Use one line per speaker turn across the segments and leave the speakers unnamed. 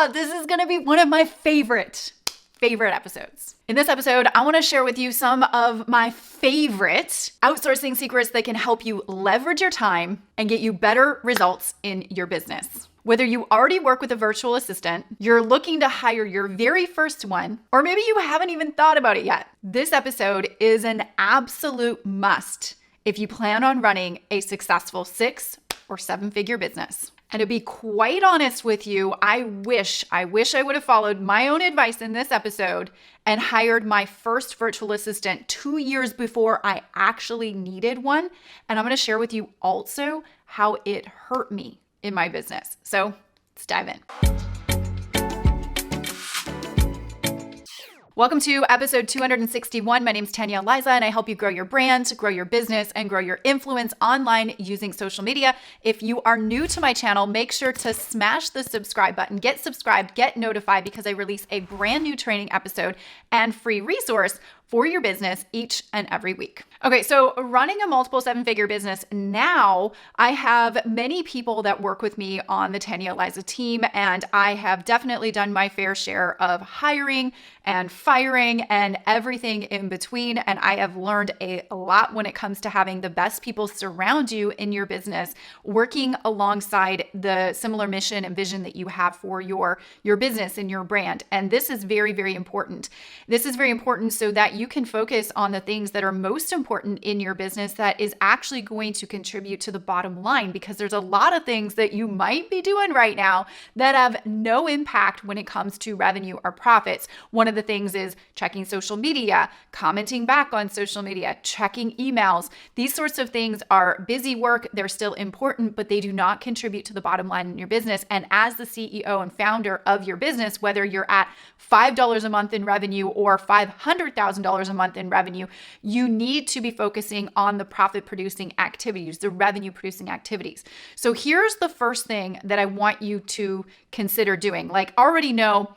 This is going to be one of my favorite episodes. In this episode, I want to share with you some of my favorite outsourcing secrets that can help you leverage your time and get you better results in your business. Whether you already work with a virtual assistant, you're looking to hire your very first one, or maybe you haven't even thought about it yet, this episode is an absolute must if you plan on running a successful 6 or 7-figure business. And to be quite honest with you, I wish I would have followed my own advice in this episode and hired my first virtual assistant 2 years before I actually needed one. And I'm going to share with you also how it hurt me in my business. So let's dive in. Welcome to episode 261. My name is Tanya Eliza, and I help you grow your brand, grow your business, and grow your influence online using social media. If you are new to my channel, make sure to smash the subscribe button, get subscribed, get notified, because I release a brand new training episode and free resource for your business each and every week. Okay, so running a multiple 7-figure business now, I have many people that work with me on the Tanya Eliza team, and I have definitely done my fair share of hiring and firing and everything in between. And I have learned a lot when it comes to having the best people surround you in your business, working alongside the similar mission and vision that you have for your business and your brand. And this is very, very important. This is very important so that you can focus on the things that are most important in your business that is actually going to contribute to the bottom line, because there's a lot of things that you might be doing right now that have no impact when it comes to revenue or profits. One of the things is checking social media, commenting back on social media, checking emails. These sorts of things are busy work. They're still important, but they do not contribute to the bottom line in your business. And as the CEO and founder of your business, whether you're at $5 a month in revenue or $500,000 a month in revenue, you need to be focusing on the profit producing activities, the revenue producing activities. So here's the first thing that I want you to consider doing. Like, already know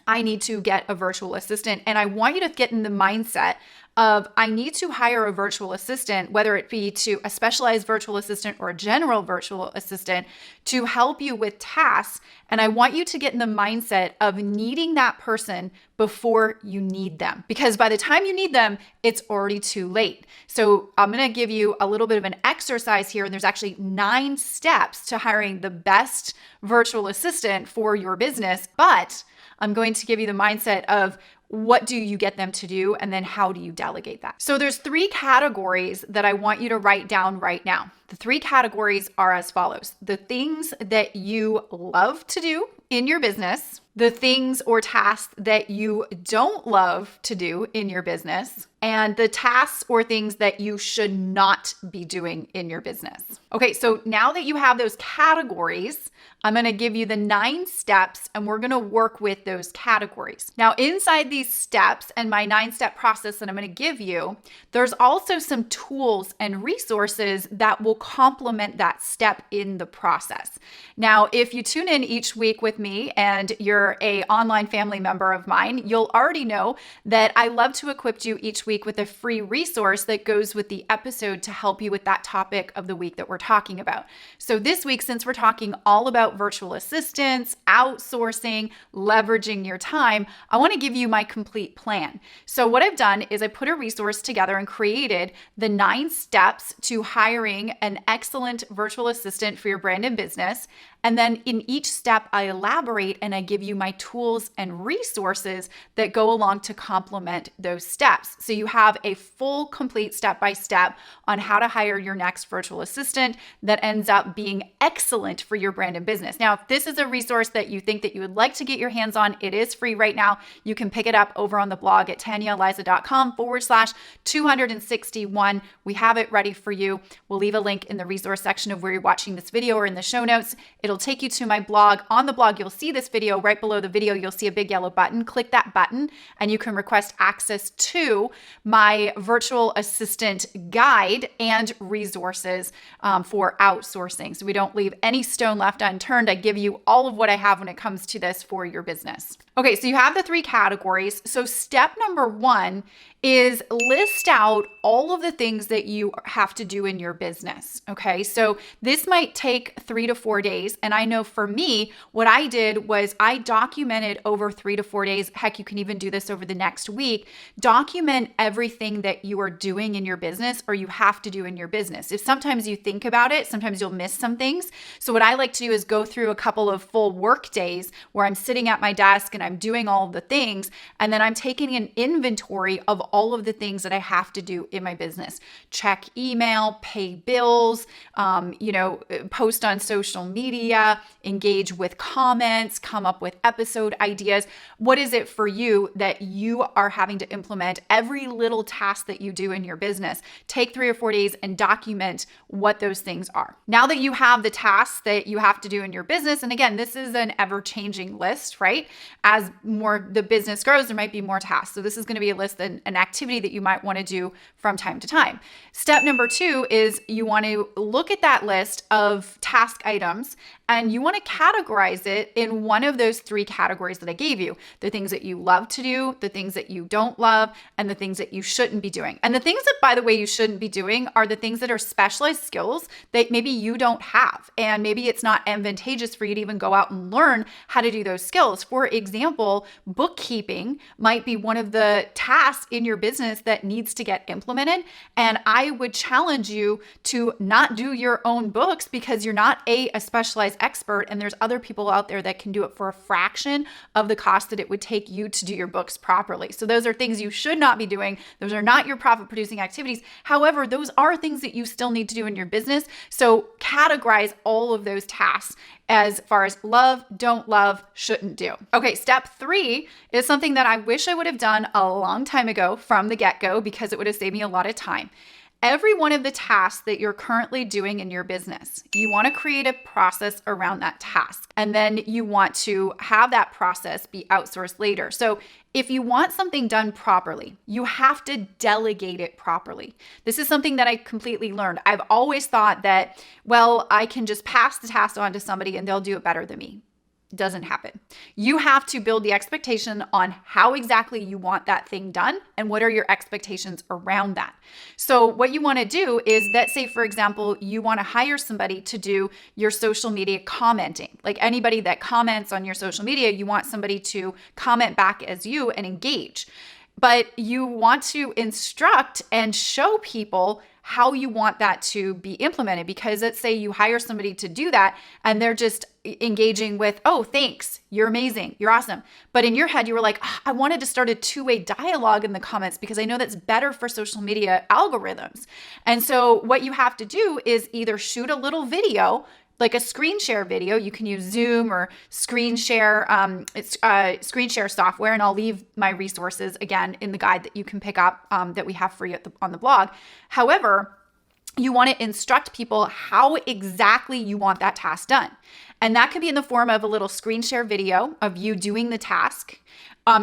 I need to get a virtual assistant, and I want you to get in the mindset of I need to hire a virtual assistant, whether it be to a specialized virtual assistant or a general virtual assistant, to help you with tasks. And I want you to get in the mindset of needing that person before you need them, because by the time you need them, it's already too late. So I'm going to give you a little bit of an exercise here. And there's actually 9 steps to hiring the best virtual assistant for your business. But I'm going to give you the mindset of what do you get them to do, and then how do you delegate that? So there's 3 categories that I want you to write down right now. The 3 categories are as follows: the things that you love to do in your business, the things or tasks that you don't love to do in your business, and the tasks or things that you should not be doing in your business. Okay, so now that you have those categories, I'm going to give you the 9 steps, and we're going to work with those categories. Now, inside these steps and my 9-step process that I'm going to give you, there's also some tools and resources that will complement that step in the process. Now, if you tune in each week with me and you're an online family member of mine, you'll already know that I love to equip you each week with a free resource that goes with the episode to help you with that topic of the week that we're talking about. So this week, since we're talking all about virtual assistants, outsourcing, leveraging your time, I want to give you my complete plan. So what I've done is I put a resource together and created the 9 steps to hiring an excellent virtual assistant for your brand and business. And then in each step, I elaborate and I give you my tools and resources that go along to complement those steps. So you have a full, complete step-by-step on how to hire your next virtual assistant that ends up being excellent for your brand and business. Now, if this is a resource that you think that you would like to get your hands on, it is free right now. You can pick it up over on the blog at tanyaeliza.com/261. We have it ready for you. We'll leave a link in the resource section of where you're watching this video or in the show notes. It'll take you to my blog. On the blog, you'll see this video. Right below the video, you'll see a big yellow button. Click that button and you can request access to my virtual assistant guide and resources for outsourcing. So we don't leave any stone left unturned. I give you all of what I have when it comes to this for your business. Okay, so you have the 3 categories. So step number 1 is list out all of the things that you have to do in your business. Okay, so this might take 3 to 4 days. And I know for me, what I did was I documented over 3 to 4 days. Heck, you can even do this over the next week. Document everything that you are doing in your business or you have to do in your business. If sometimes you think about it, sometimes you'll miss some things. So what I like to do is go through a couple of full work days where I'm sitting at my desk and I'm doing all of the things. And then I'm taking an inventory of all of the things that I have to do in my business. Check email, pay bills, post on social media, engage with comments, come up with episode ideas. What is it for you that you are having to implement every little task that you do in your business? Take 3 or 4 days and document what those things are. Now that you have the tasks that you have to do in your business, and again, this is an ever-changing list, right? As more the business grows, there might be more tasks. So this is going to be a list and an activity that you might want to do from time to time. Step number 2 is you want to look at that list of task items and you want to categorize it in one of those 3 categories that I gave you. The things that you love to do, the things that you don't love, and the things that you shouldn't be doing. And the things that, by the way, you shouldn't be doing are the things that are specialized skills that maybe you don't have. And maybe it's not advantageous for you to even go out and learn how to do those skills. For example, bookkeeping might be one of the tasks in your business that needs to get implemented. And I would challenge you to not do your own books because you're not a specialized expert and there's other people out there that can do it for a fraction of the cost that it would take you to do your books properly. So those are things you should not be doing. Those are not your profit producing activities. However, those are things that you still need to do in your business. So categorize all of those tasks as far as love, don't love, shouldn't do. Okay, step 3 is something that I wish I would have done a long time ago from the get-go because it would have saved me a lot of time. Every one of the tasks that you're currently doing in your business, you want to create a process around that task. And then you want to have that process be outsourced later. So if you want something done properly, you have to delegate it properly. This is something that I completely learned. I've always thought that, well, I can just pass the task on to somebody and they'll do it better than me. Doesn't happen. You have to build the expectation on how exactly you want that thing done and what are your expectations around that. So what you want to do is, let's say, for example, you want to hire somebody to do your social media commenting. Like anybody that comments on your social media, you want somebody to comment back as you and engage. But you want to instruct and show people how you want that to be implemented. Because let's say you hire somebody to do that and they're just engaging with, oh, thanks, you're amazing, you're awesome. But in your head, you were like, I wanted to start a 2-way dialogue in the comments because I know that's better for social media algorithms. And so what you have to do is either shoot a little video, like a screen share video. You can use Zoom or screen share software, and I'll leave my resources again in the guide that you can pick up that we have for you on the blog. However, you want to instruct people how exactly you want that task done. And that could be in the form of a little screen share video of you doing the task.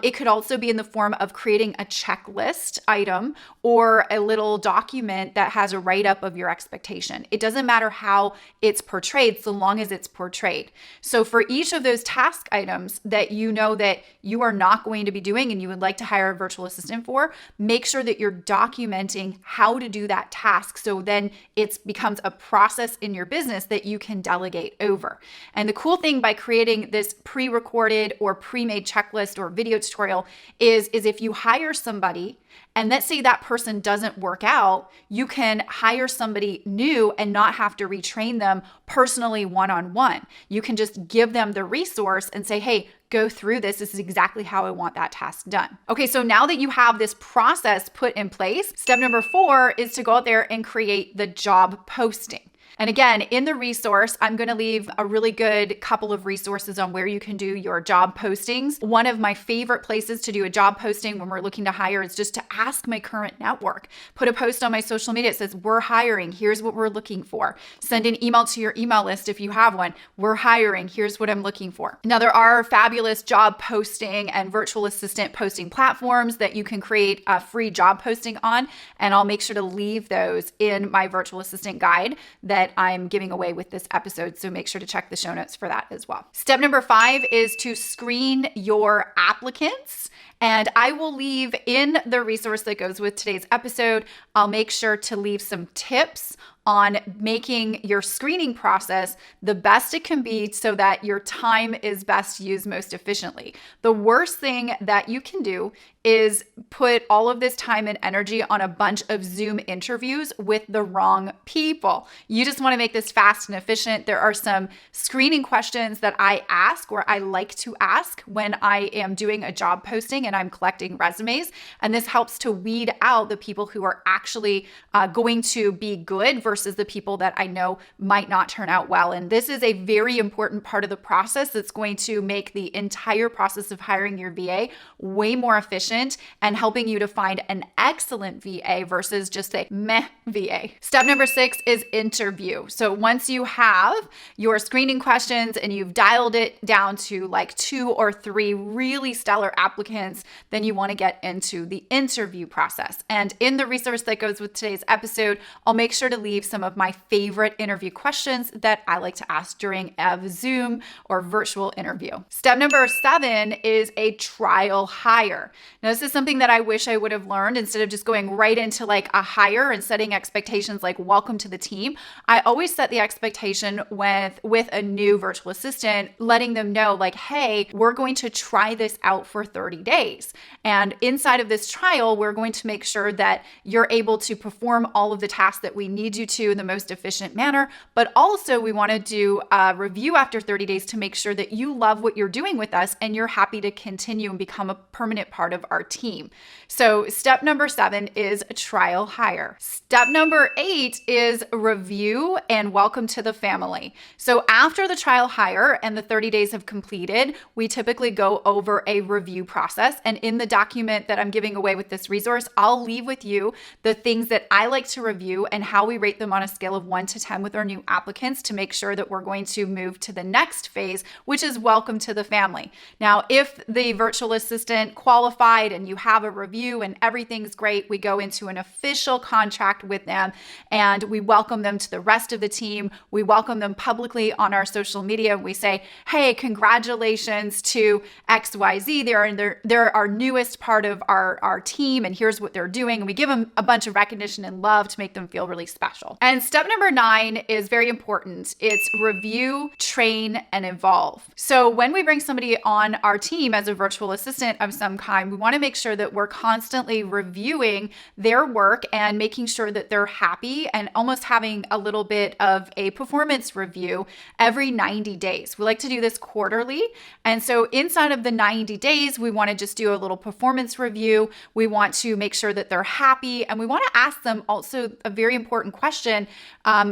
It could also be in the form of creating a checklist item or a little document that has a write-up of your expectation. It doesn't matter how it's portrayed so long as it's portrayed. So for each of those task items that you know that you are not going to be doing and you would like to hire a virtual assistant for, make sure that you're documenting how to do that task so then it becomes a process in your business that you can delegate over. And the cool thing by creating this pre-recorded or pre-made checklist or video tutorial is if you hire somebody and let's say that person doesn't work out, you can hire somebody new and not have to retrain them personally one-on-one. You can just give them the resource and say, hey, go through this. This is exactly how I want that task done. Okay, so now that you have this process put in place, step number 4 is to go out there and create the job posting. And again, in the resource, I'm going to leave a really good couple of resources on where you can do your job postings. One of my favorite places to do a job posting when we're looking to hire is just to ask my current network. Put a post on my social media that says, we're hiring. Here's what we're looking for. Send an email to your email list if you have one. We're hiring. Here's what I'm looking for. Now, there are fabulous job posting and virtual assistant posting platforms that you can create a free job posting on. And I'll make sure to leave those in my virtual assistant guide that I'm giving away with this episode. So make sure to check the show notes for that as well. Step number 5 is to screen your applicants. And I will leave in the resource that goes with today's episode, I'll make sure to leave some tips on making your screening process the best it can be so that your time is best used most efficiently. The worst thing that you can do is put all of this time and energy on a bunch of Zoom interviews with the wrong people. You just want to make this fast and efficient. There are some screening questions that I ask, or I like to ask, when I am doing a job posting and I'm collecting resumes. And this helps to weed out the people who are actually going to be good versus the people that I know might not turn out well. And this is a very important part of the process that's going to make the entire process of hiring your VA way more efficient and helping you to find an excellent VA versus just a meh VA. Step number 6 is interview. So once you have your screening questions and you've dialed it down to like 2 or 3 really stellar applicants, then you want to get into the interview process. And in the resource that goes with today's episode, I'll make sure to leave some of my favorite interview questions that I like to ask during a Zoom or virtual interview. Step number 7 is a trial hire. Now, this is something that I wish I would have learned instead of just going right into like a hire and setting expectations like welcome to the team. I always set the expectation with a new virtual assistant, letting them know like, hey, we're going to try this out for 30 days. And inside of this trial, we're going to make sure that you're able to perform all of the tasks that we need you to in the most efficient manner. But also we want to do a review after 30 days to make sure that you love what you're doing with us and you're happy to continue and become a permanent part of our team. So step number 7 is a trial hire. Step number 8 is review and welcome to the family. So after the trial hire and the 30 days have completed, we typically go over a review process. And in the document that I'm giving away with this resource, I'll leave with you the things that I like to review and how we rate them on a scale of 1 to 10 with our new applicants to make sure that we're going to move to the next phase, which is welcome to the family. Now, if the virtual assistant qualified and you have a review and everything's great, we go into an official contract with them and we welcome them to the rest of the team. We welcome them publicly on our social media. We say, hey, congratulations to XYZ. They're our newest part of our team and here's what they're doing. And we give them a bunch of recognition and love to make them feel really special. And step number 9 is very important. It's review, train, and evolve. So when we bring somebody on our team as a virtual assistant of some kind, we want to make sure that we're constantly reviewing their work and making sure that they're happy and almost having a little bit of a performance review every 90 days. We like to do this quarterly. And so inside of the 90 days, we want to just do a little performance review. We want to make sure that they're happy. And we want to ask them also a very important question,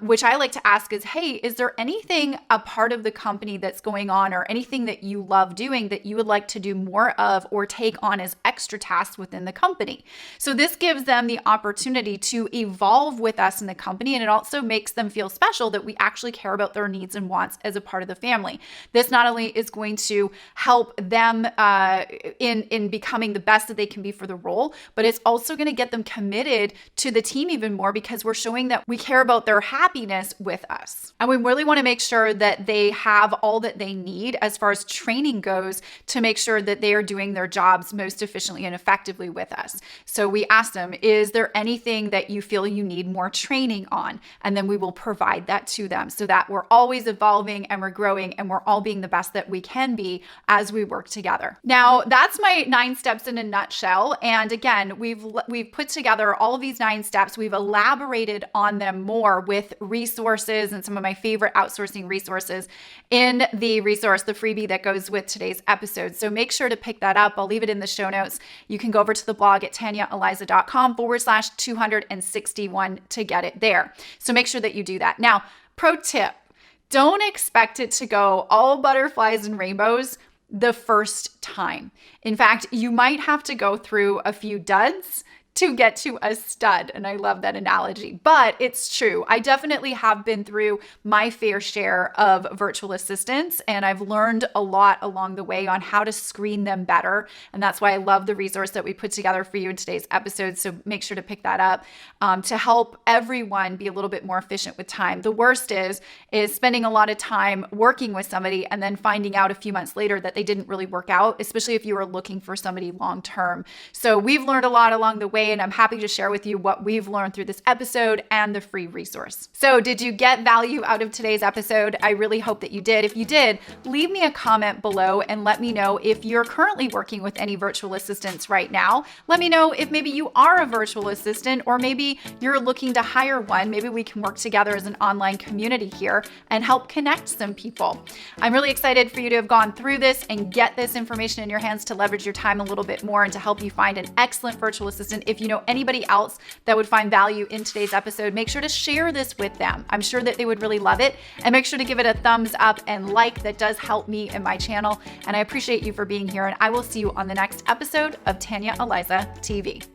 which I like to ask is, hey, is there anything a part of the company that's going on or anything that you love doing that you would like to do more of or take on as extra tasks within the company? So this gives them the opportunity to evolve with us in the company. And it also makes them feel special that we actually care about their needs and wants as a part of the family. This not only is going to help them in becoming the best that they can be for the role, but it's also going to get them committed to the team even more because we're showing that we care about their happiness with us. And we really want to make sure that they have all that they need as far as training goes to make sure that they are doing their jobs most efficiently and effectively with us. So we ask them, is there anything that you feel you need more training on? And then we will provide that to them so that we're always evolving and we're growing and we're all being the best that we can be as we work together. Now, that's my 9 steps in a nutshell. And again, we've put together all of these 9 steps. We've elaborated on them more with resources and some of my favorite outsourcing resources in the resource, the freebie that goes with today's episode. So make sure to pick that up. I'll leave it in the show notes. You can go over to the blog at tanyaeliza.com/261 to get it there. So make sure that you do that. Now, pro tip, don't expect it to go all butterflies and rainbows the first time. In fact, you might have to go through a few duds to get to a stud. And I love that analogy, but it's true. I definitely have been through my fair share of virtual assistants, and I've learned a lot along the way on how to screen them better. And that's why I love the resource that we put together for you in today's episode. So make sure to pick that up to help everyone be a little bit more efficient with time. The worst is spending a lot of time working with somebody and then finding out a few months later that they didn't really work out, especially if you were looking for somebody long-term. So we've learned a lot along the way. today, and I'm happy to share with you what we've learned through this episode and the free resource. So did you get value out of today's episode? I really hope that you did. If you did, leave me a comment below and let me know if you're currently working with any virtual assistants right now. Let me know if maybe you are a virtual assistant, or maybe you're looking to hire one. Maybe we can work together as an online community here and help connect some people. I'm really excited for you to have gone through this and get this information in your hands to leverage your time a little bit more and to help you find an excellent virtual assistant. If you know anybody else that would find value in today's episode, make sure to share this with them. I'm sure that they would really love it, and make sure to give it a thumbs up and like. That does help me and my channel, and I appreciate you for being here, and I will see you on the next episode of Tanya Eliza TV.